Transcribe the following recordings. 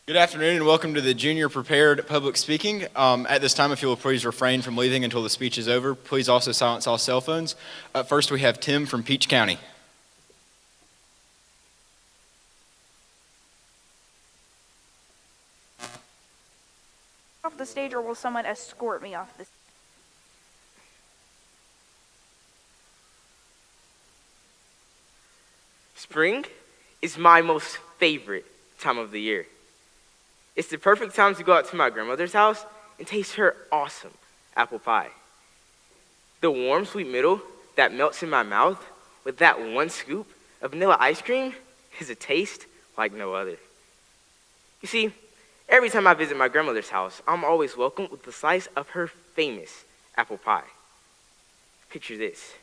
Good afternoon and welcome to the Junior Prepared Public Speaking. At this time, if you will please refrain from leaving until the speech is over. Please also silence all cell phones. First, we have Tim from Peach County. Off the stage, or will someone escort me off the stage? Spring is my most favorite time of the year. It's the perfect time to go out to my grandmother's house and taste her awesome apple pie. The warm, sweet middle that melts in my mouth with that one scoop of vanilla ice cream is a taste like no other. You see, every time I visit my grandmother's house, I'm always welcomed with a slice of her famous apple pie. Picture this.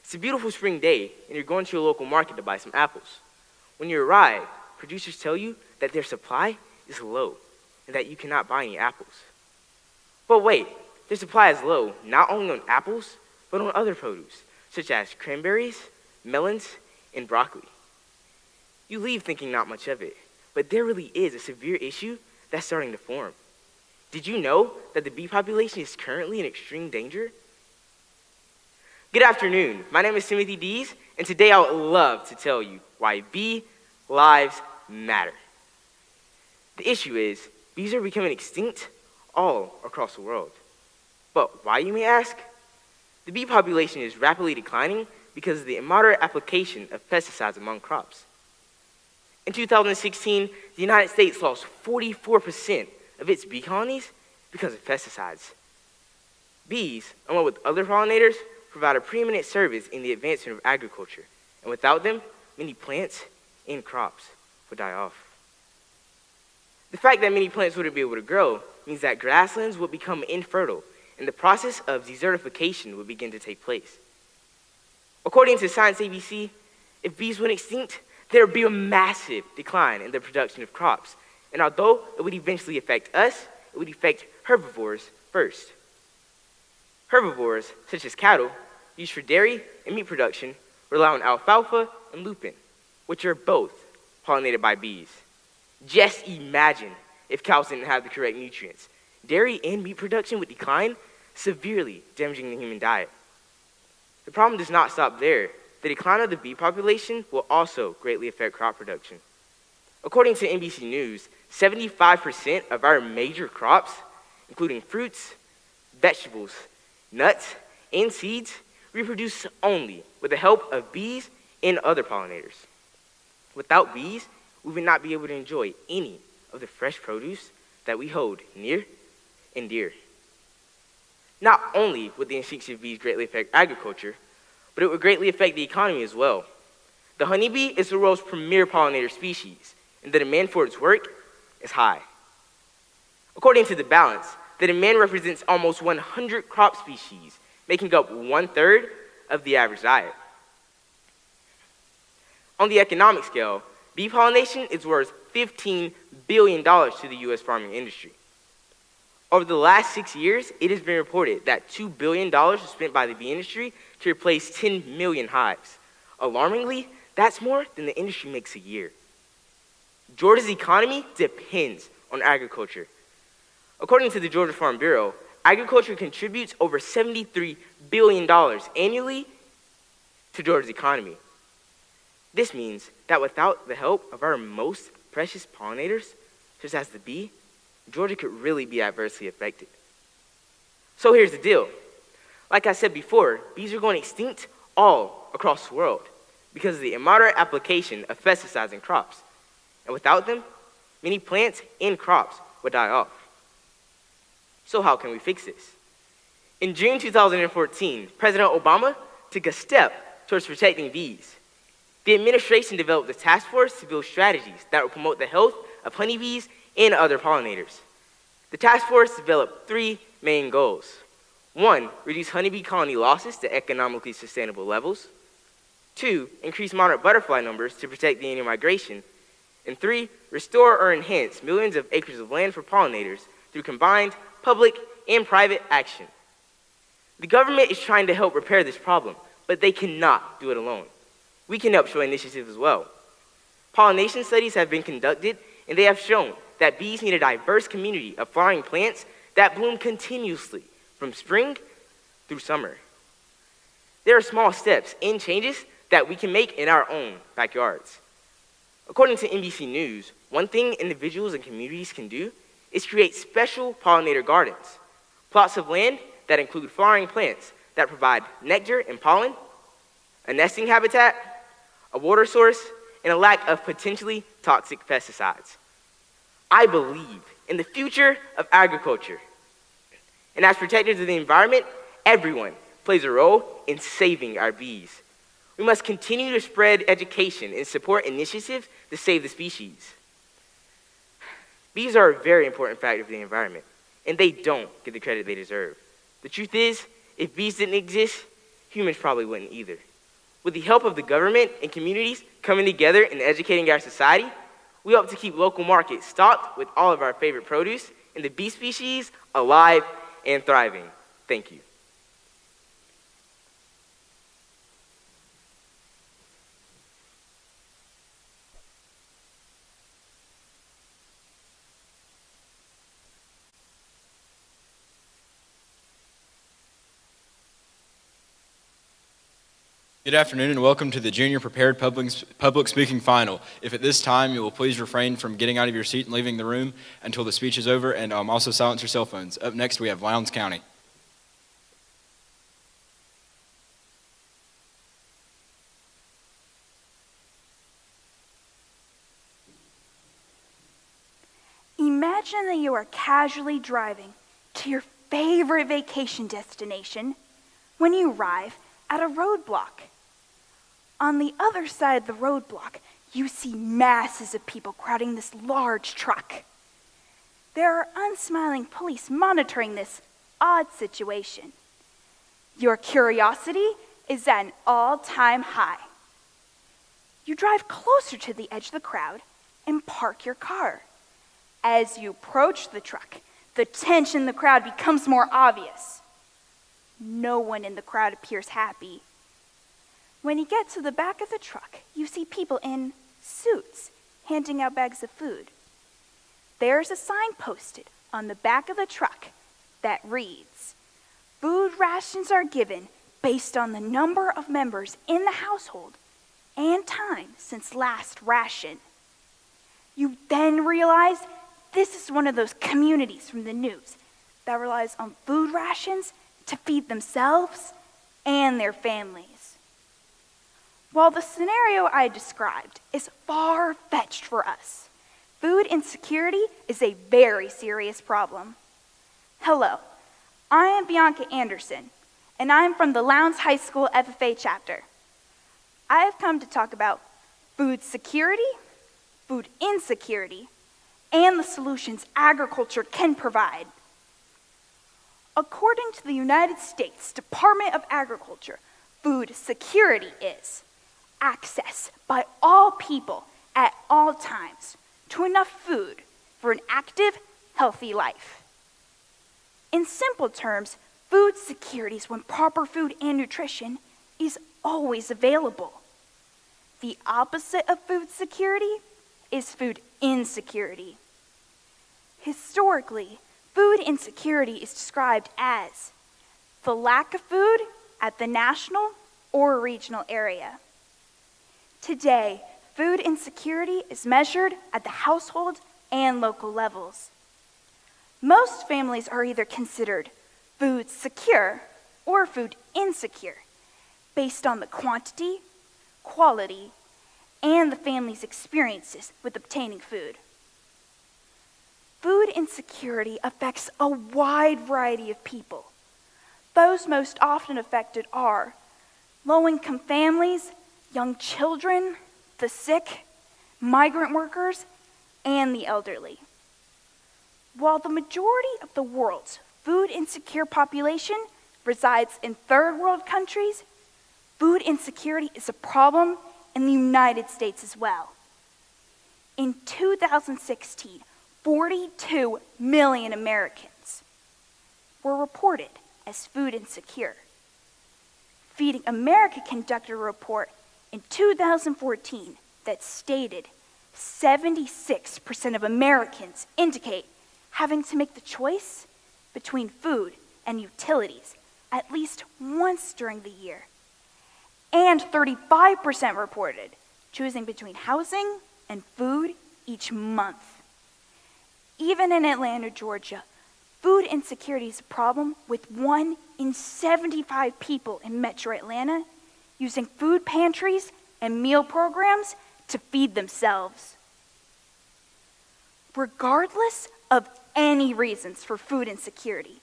It's a beautiful spring day, and you're going to your local market to buy some apples. When you arrive, producers tell you that their supply is low and that you cannot buy any apples. But wait, their supply is low not only on apples, but on other produce, such as cranberries, melons, and broccoli. You leave thinking not much of it, but there really is a severe issue that's starting to form. Did you know that the bee population is currently in extreme danger? Good afternoon, my name is Timothy Deas, and today I would love to tell you why bee lives matter. The issue is, bees are becoming extinct all across the world. But why, you may ask? The bee population is rapidly declining because of the immoderate application of pesticides among crops. In 2016, the United States lost 44% of its bee colonies because of pesticides. Bees, along with other pollinators, provide a preeminent service in the advancement of agriculture, and without them, many plants and crops would die off. The fact that many plants wouldn't be able to grow means that grasslands would become infertile, and the process of desertification would begin to take place. According to Science ABC, if bees went extinct, there would be a massive decline in the production of crops, and although it would eventually affect us, it would affect herbivores first. Herbivores, such as cattle, used for dairy and meat production, rely on alfalfa and lupin, which are both pollinated by bees. Just imagine if cows didn't have the correct nutrients. Dairy and meat production would decline, severely damaging the human diet. The problem does not stop there. The decline of the bee population will also greatly affect crop production. According to NBC News, 75% of our major crops, including fruits, vegetables, nuts, and seeds, reproduce only with the help of bees and other pollinators. Without bees, we would not be able to enjoy any of the fresh produce that we hold near and dear. Not only would the extinction of bees greatly affect agriculture, but it would greatly affect the economy as well. The honeybee is the world's premier pollinator species, and the demand for its work is high. According to The Balance, the demand represents almost 100 crop species, making up 1/3 of the average diet. On the economic scale, bee pollination is worth $15 billion to the U.S. farming industry. Over the last 6 years, it has been reported that $2 billion was spent by the bee industry to replace 10 million hives. Alarmingly, that's more than the industry makes a year. Georgia's economy depends on agriculture. According to the Georgia Farm Bureau, agriculture contributes over $73 billion annually to Georgia's economy. This means that without the help of our most precious pollinators, such as the bee, Georgia could really be adversely affected. So here's the deal. Like I said before, bees are going extinct all across the world because of the immoderate application of pesticides in crops. And without them, many plants and crops would die off. So how can we fix this? In June 2014, President Obama took a step towards protecting bees. The administration developed a task force to build strategies that would promote the health of honeybees and other pollinators. The task force developed 3 main goals. 1, reduce honeybee colony losses to economically sustainable levels. 2, increase monarch butterfly numbers to protect the annual migration. And 3, restore or enhance millions of acres of land for pollinators through combined public and private action. The government is trying to help repair this problem, but they cannot do it alone. We can help show initiatives as well. Pollination studies have been conducted, and they have shown that bees need a diverse community of flowering plants that bloom continuously from spring through summer. There are small steps and changes that we can make in our own backyards. According to NBC News, one thing individuals and communities can do is create special pollinator gardens, plots of land that include flowering plants that provide nectar and pollen, a nesting habitat, a water source, and a lack of potentially toxic pesticides. I believe in the future of agriculture. And as protectors of the environment, everyone plays a role in saving our bees. We must continue to spread education and support initiatives to save the species. Bees are a very important factor of the environment, and they don't get the credit they deserve. The truth is, if bees didn't exist, humans probably wouldn't either. With the help of the government and communities coming together and educating our society, we hope to keep local markets stocked with all of our favorite produce and the bee species alive and thriving. Thank you. Good afternoon and welcome to the Junior Prepared Public Speaking Final. If at this time you will please refrain from getting out of your seat and leaving the room until the speech is over, and also silence your cell phones. Up next we have Lowndes County. Imagine that you are casually driving to your favorite vacation destination when you arrive at a roadblock. On the other side of the roadblock, you see masses of people crowding this large truck. There are unsmiling police monitoring this odd situation. Your curiosity is at an all-time high. You drive closer to the edge of the crowd and park your car. As you approach the truck, the tension in the crowd becomes more obvious. No one in the crowd appears happy. When you get to the back of the truck, you see people in suits handing out bags of food. There's a sign posted on the back of the truck that reads, "Food rations are given based on the number of members in the household and time since last ration." You then realize this is one of those communities from the news that relies on food rations to feed themselves and their families. While the scenario I described is far-fetched for us, food insecurity is a very serious problem. Hello, I am Bianca Anderson, and I am from the Lowndes High School FFA chapter. I have come to talk about food security, food insecurity, and the solutions agriculture can provide. According to the United States Department of Agriculture, food security is access by all people at all times to enough food for an active, healthy life. In simple terms, food security is when proper food and nutrition is always available. The opposite of food security is food insecurity. Historically, food insecurity is described as the lack of food at the national or regional area. Today, food insecurity is measured at the household and local levels. Most families are either considered food secure or food insecure based on the quantity, quality, and the family's experiences with obtaining food. Food insecurity affects a wide variety of people. Those most often affected are low-income families, young children, the sick, migrant workers, and the elderly. While the majority of the world's food insecure population resides in third world countries, food insecurity is a problem in the United States as well. In 2016, 42 million Americans were reported as food insecure. Feeding America conducted a report in 2014 that stated 76% of Americans indicate having to make the choice between food and utilities at least once during the year. And 35% reported choosing between housing and food each month. Even in Atlanta, Georgia, food insecurity is a problem, with 1 in 75 people in metro Atlanta using food pantries and meal programs to feed themselves. Regardless of any reasons for food insecurity,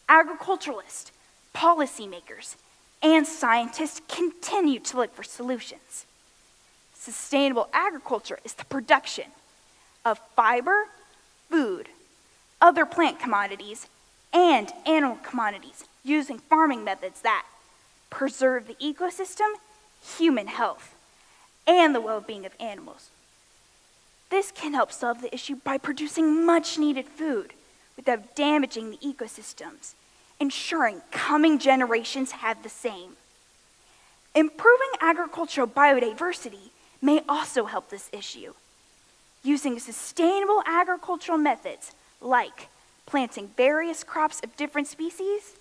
agriculturalists, policymakers, and scientists continue to look for solutions. Sustainable agriculture is the production of fiber, food, other plant commodities, and animal commodities using farming methods that preserve the ecosystem, human health, and the well-being of animals. This can help solve the issue by producing much-needed food without damaging the ecosystems, ensuring coming generations have the same. Improving agricultural biodiversity may also help this issue. Using sustainable agricultural methods like planting various crops of different species,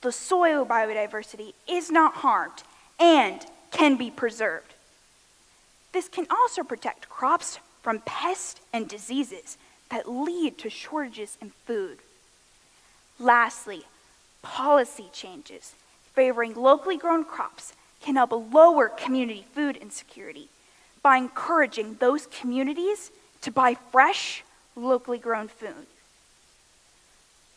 the soil biodiversity is not harmed and can be preserved. This can also protect crops from pests and diseases that lead to shortages in food. Lastly, policy changes favoring locally grown crops can help lower community food insecurity by encouraging those communities to buy fresh, locally grown food.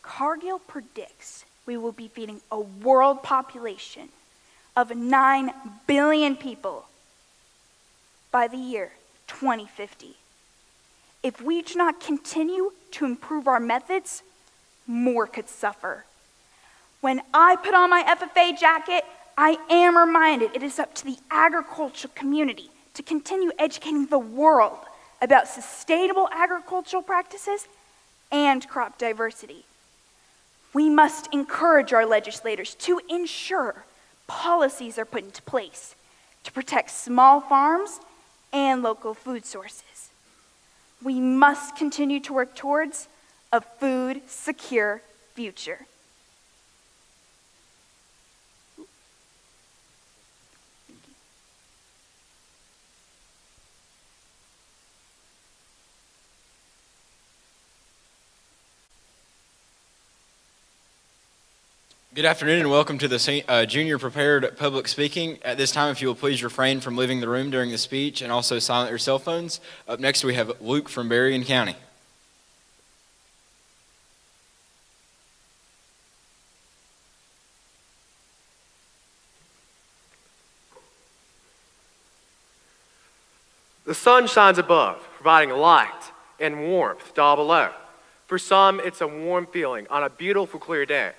Cargill predicts we will be feeding a world population of 9 billion people by the year 2050. If we do not continue to improve our methods, more could suffer. When I put on my FFA jacket, I am reminded it is up to the agricultural community to continue educating the world about sustainable agricultural practices and crop diversity. We must encourage our legislators to ensure policies are put into place to protect small farms and local food sources. We must continue to work towards a food-secure future. Good afternoon and welcome to the Junior Prepared Public Speaking. At this time, if you will please refrain from leaving the room during the speech and also silent your cell phones. Up next, we have Luke from Berrien County. The sun shines above, providing light and warmth to all below. For some, it's a warm feeling on a beautiful, clear day.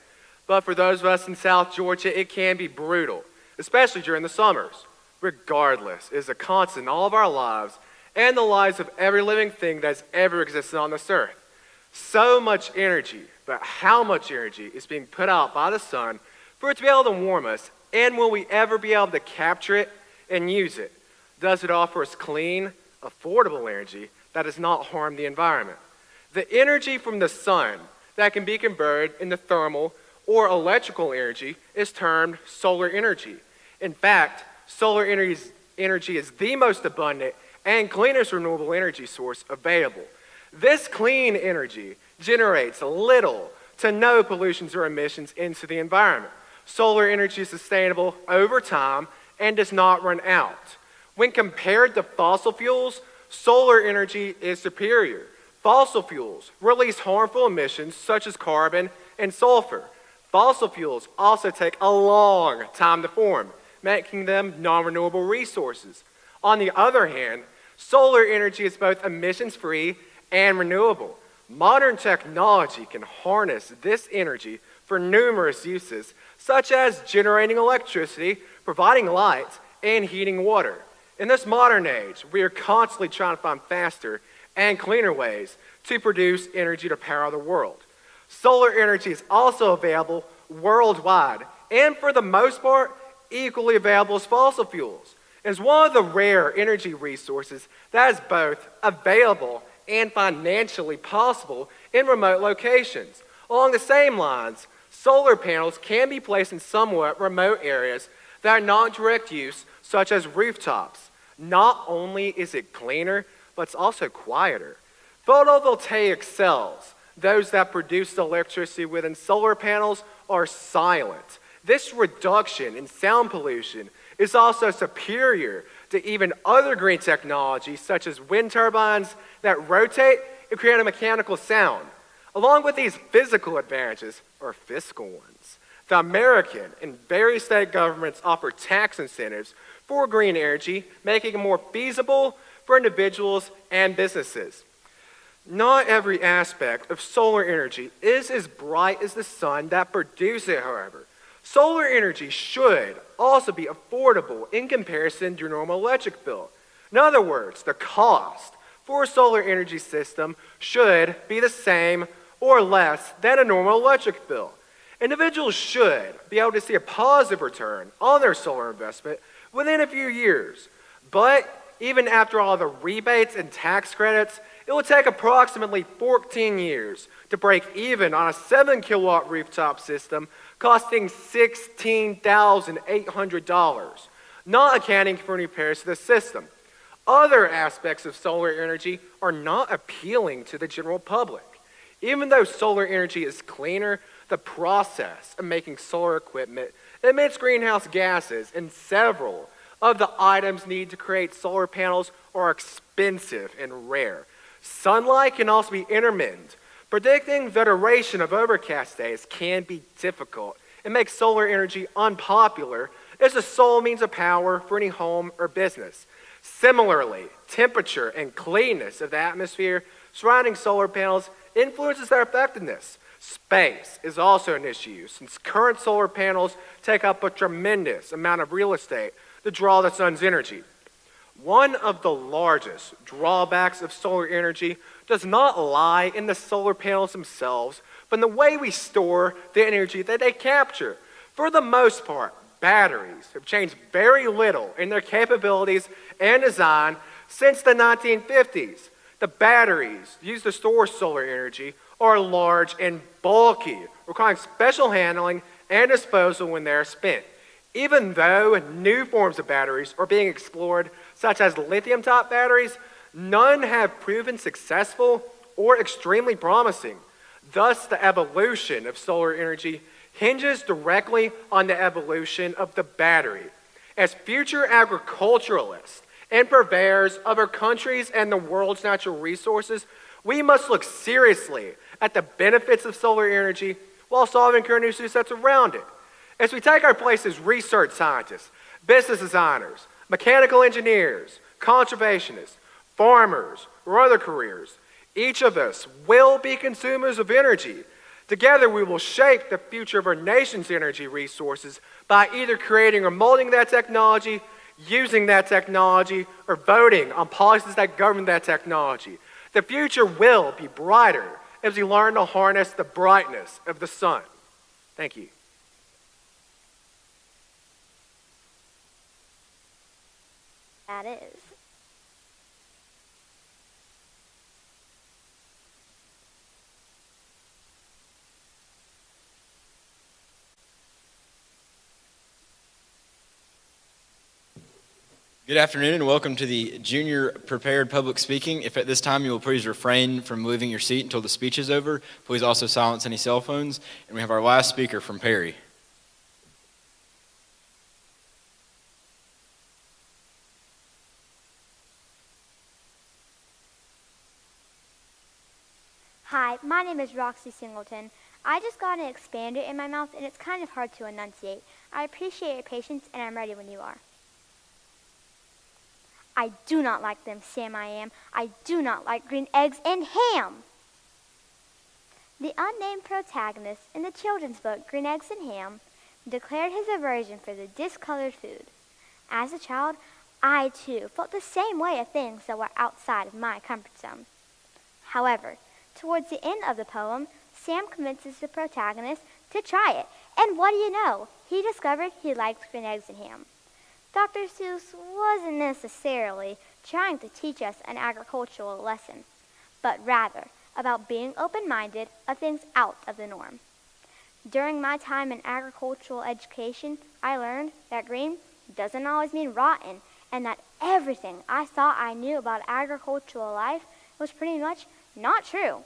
But for those of us in South Georgia, it can be brutal, especially during the summers. Regardless, it is a constant in all of our lives and the lives of every living thing that has ever existed on this earth. So much energy, but how much energy is being put out by the sun for it to be able to warm us, and will we ever be able to capture it and use it? Does it offer us clean, affordable energy that does not harm the environment? The energy from the sun that can be converted into thermal or electrical energy is termed solar energy. In fact, solar energy is the most abundant and cleanest renewable energy source available. This clean energy generates little to no pollutions or emissions into the environment. Solar energy is sustainable over time and does not run out. When compared to fossil fuels, solar energy is superior. Fossil fuels release harmful emissions such as carbon and sulfur. Fossil fuels also take a long time to form, making them non-renewable resources. On the other hand, solar energy is both emissions-free and renewable. Modern technology can harness this energy for numerous uses, such as generating electricity, providing light, and heating water. In this modern age, we are constantly trying to find faster and cleaner ways to produce energy to power the world. Solar energy is also available worldwide, and for the most part, equally available as fossil fuels. and is one of the rare energy resources that is both available and financially possible in remote locations. Along the same lines, solar panels can be placed in somewhat remote areas that are not direct use, such as rooftops. Not only is it cleaner, but it's also quieter. Photovoltaic cells, those that produce the electricity within solar panels, are silent. This reduction in sound pollution is also superior to even other green technologies such as wind turbines that rotate and create a mechanical sound. Along with these physical advantages are fiscal ones. The American and various state governments offer tax incentives for green energy, making it more feasible for individuals and businesses. Not every aspect of solar energy is as bright as the sun that produces it, however. Solar energy should also be affordable in comparison to your normal electric bill. In other words, the cost for a solar energy system should be the same or less than a normal electric bill. Individuals should be able to see a positive return on their solar investment within a few years. But even after all the rebates and tax credits, it will take approximately 14 years to break even on a 7 kilowatt rooftop system costing $16,800, not accounting for any repairs to the system. Other aspects of solar energy are not appealing to the general public. Even though solar energy is cleaner, the process of making solar equipment emits greenhouse gases, and several of the items needed to create solar panels are expensive and rare. Sunlight can also be intermittent. Predicting the duration of overcast days can be difficult and makes solar energy unpopular as the sole means of power for any home or business. Similarly, temperature and cleanness of the atmosphere surrounding solar panels influences their effectiveness. Space is also an issue, since current solar panels take up a tremendous amount of real estate to draw the sun's energy. One of the largest drawbacks of solar energy does not lie in the solar panels themselves, but in the way we store the energy that they capture. For the most part, batteries have changed very little in their capabilities and design since the 1950s. The batteries used to store solar energy are large and bulky, requiring special handling and disposal when they are spent. Even though new forms of batteries are being explored, such as lithium-type batteries, none have proven successful or extremely promising. Thus, the evolution of solar energy hinges directly on the evolution of the battery. As future agriculturalists and purveyors of our country's and the world's natural resources, we must look seriously at the benefits of solar energy while solving current issues that surround it. As we take our place as research scientists, business designers, mechanical engineers, conservationists, farmers, or other careers, each of us will be consumers of energy. Together we will shape the future of our nation's energy resources by either creating or molding that technology, using that technology, or voting on policies that govern that technology. The future will be brighter as we learn to harness the brightness of the sun. Thank you. That is. Good afternoon and welcome to the Junior Prepared Public Speaking. If at this time you will please refrain from moving your seat until the speech is over, please also silence any cell phones. And we have our last speaker from Perry. Hi, my name is Roxie Singleton. I just got an expander in my mouth and it's kind of hard to enunciate. I appreciate your patience and I'm ready when you are. I do not like them, Sam I am. I do not like green eggs and ham. The unnamed protagonist in the children's book, Green Eggs and Ham, declared his aversion for the discolored food. As a child, I too felt the same way of things that were outside of my comfort zone. However, towards the end of the poem, Sam convinces the protagonist to try it. And what do you know? He discovered he liked green eggs and ham. Dr. Seuss wasn't necessarily trying to teach us an agricultural lesson, but rather about being open-minded of things out of the norm. During my time in agricultural education, I learned that green doesn't always mean rotten, and that everything I thought I knew about agricultural life was pretty much not true.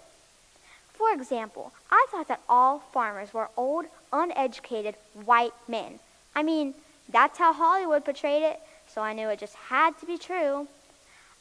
For example, I thought that all farmers were old, uneducated white men. I mean, that's how Hollywood portrayed it, so I knew it just had to be true.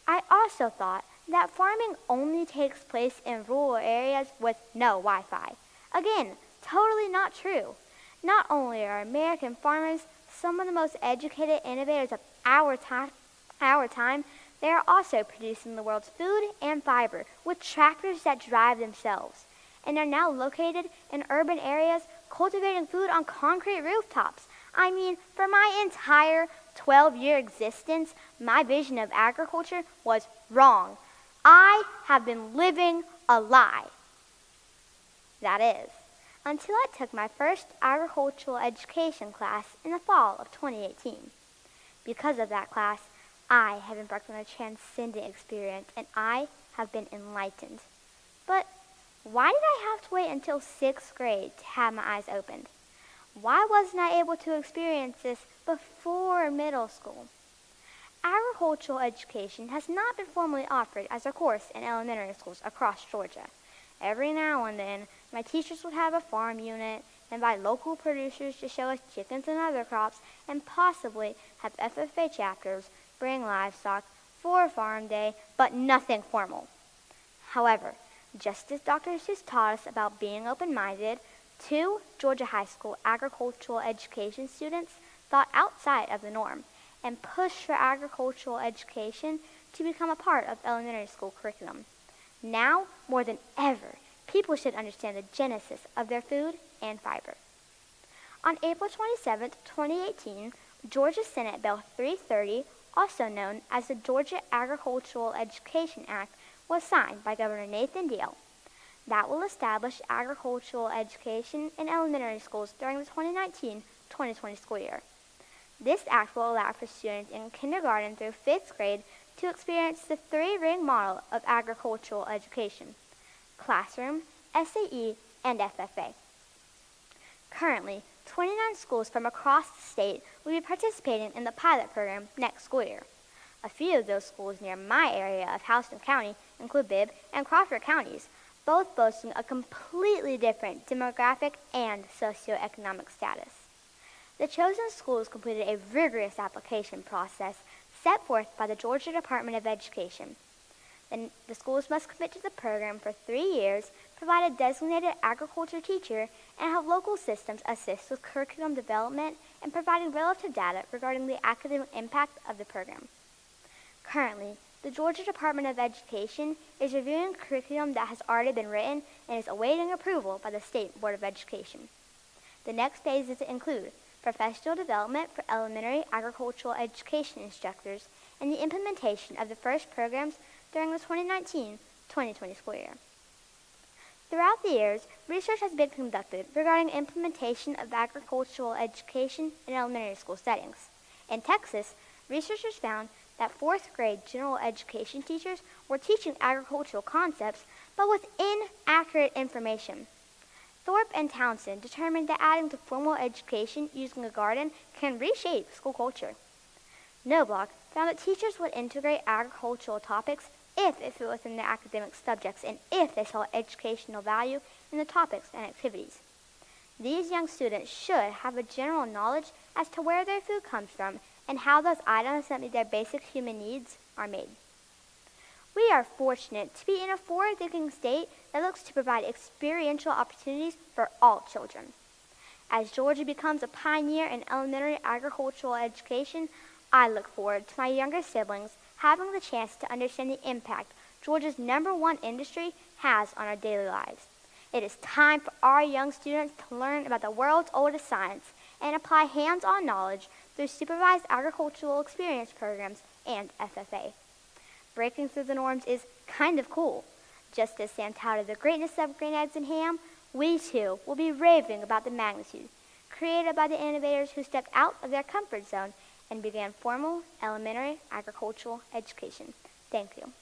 I also thought that farming only takes place in rural areas with no Wi-Fi. Again, totally not true. Not only are American farmers some of the most educated innovators of our time, they are also producing the world's food and fiber with tractors that drive themselves, and are now located in urban areas cultivating food on concrete rooftops. I mean, for my entire 12-year existence, my vision of agriculture was wrong. I have been living a lie. That is, until I took my first agricultural education class in the fall of 2018. Because of that class, I have embarked on a transcendent experience, and I have been enlightened. But why did I have to wait until 6th grade to have my eyes opened? Why wasn't I able to experience this before middle school? Agricultural education has not been formally offered as a course in elementary schools across Georgia. Every now and then, my teachers would have a farm unit, invite local producers to show us chickens and other crops, and possibly have FFA chapters bring livestock for a farm day, but nothing formal. However, just as Dr. Seuss taught us about being open-minded, 2 Georgia high school agricultural education students thought outside of the norm and pushed for agricultural education to become a part of elementary school curriculum. Now, more than ever, people should understand the genesis of their food and fiber. On April 27, 2018, Georgia Senate Bill 330, also known as the Georgia Agricultural Education Act, was signed by Governor Nathan Deas. That will establish agricultural education in elementary schools during the 2019-2020 school year. This act will allow for students in kindergarten through 5th grade to experience the 3-ring model of agricultural education: classroom, SAE, and FFA. Currently, 29 schools from across the state will be participating in the pilot program next school year. A few of those schools near my area of Houston County include Bibb and Crawford counties, both boasting a completely different demographic and socioeconomic status. The chosen schools completed a rigorous application process set forth by the Georgia Department of Education. The schools must commit to the program for 3 years, provide a designated agriculture teacher, and have local systems assist with curriculum development and providing relative data regarding the academic impact of the program. Currently, the Georgia Department of Education is reviewing curriculum that has already been written and is awaiting approval by the State Board of Education. The next phases include professional development for elementary agricultural education instructors and the implementation of the first programs during the 2019-2020 school year. Throughout the years, research has been conducted regarding implementation of agricultural education in elementary school settings. In Texas, researchers found that 4th grade general education teachers were teaching agricultural concepts, but with inaccurate information. Thorpe and Townsend determined that adding to formal education using a garden can reshape school culture. Knobloch found that teachers would integrate agricultural topics if it fit within their academic subjects and if they saw educational value in the topics and activities. These young students should have a general knowledge as to where their food comes from and how those items that meet their basic human needs are made. We are fortunate to be in a forward-thinking state that looks to provide experiential opportunities for all children. As Georgia becomes a pioneer in elementary agricultural education, I look forward to my younger siblings having the chance to understand the impact Georgia's #1 industry has on our daily lives. It is time for our young students to learn about the world's oldest science and apply hands-on knowledge through supervised agricultural experience programs and FFA. Breaking through the norms is kind of cool. Just as Sam touted the greatness of green eggs and ham, we too will be raving about the magnitude created by the innovators who stepped out of their comfort zone and began formal elementary agricultural education. Thank you.